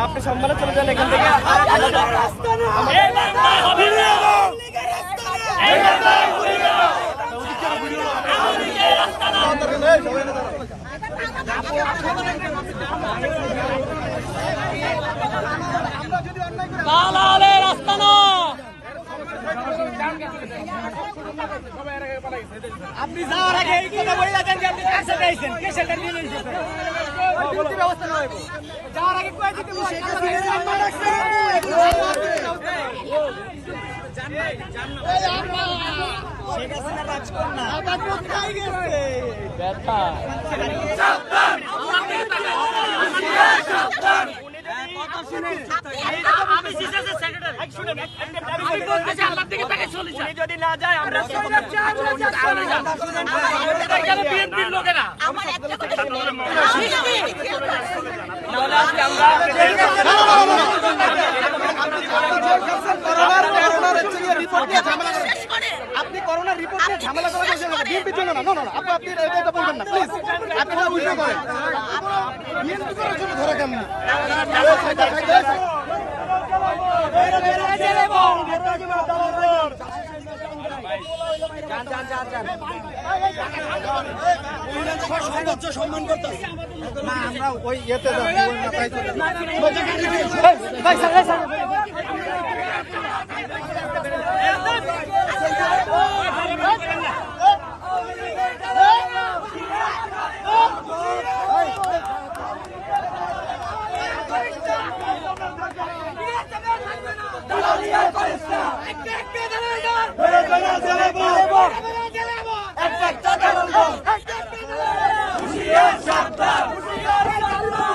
আপনি সম্মানে চলে যান এখান থেকে। দালালের আস্তানা। আপনি যাওয়ার আগে এই কথা বলে যাচ্ছেন যে আপনি কাছে যাইছেন, কে সেটা নিয়ে নিয়েছেন? ব্যবস্থা নয় যাওয়ার আগে কয়ে দিতে যদি না যায় আমরা লোকেরা আপনি করোনা রিপোর্ট নিয়ে ঝামেলা করা বিএনপির জন্য না। আপনি এটা বলবেন না প্লিজ। আপনি উল্টো করেন বিএনপি করার জন্য ধরে কেমন সম্মান করতে না আমরা ওই ইয়েতে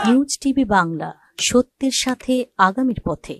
নিউজ টিভি বাংলা, সত্যের সাথে আগামীর পথে।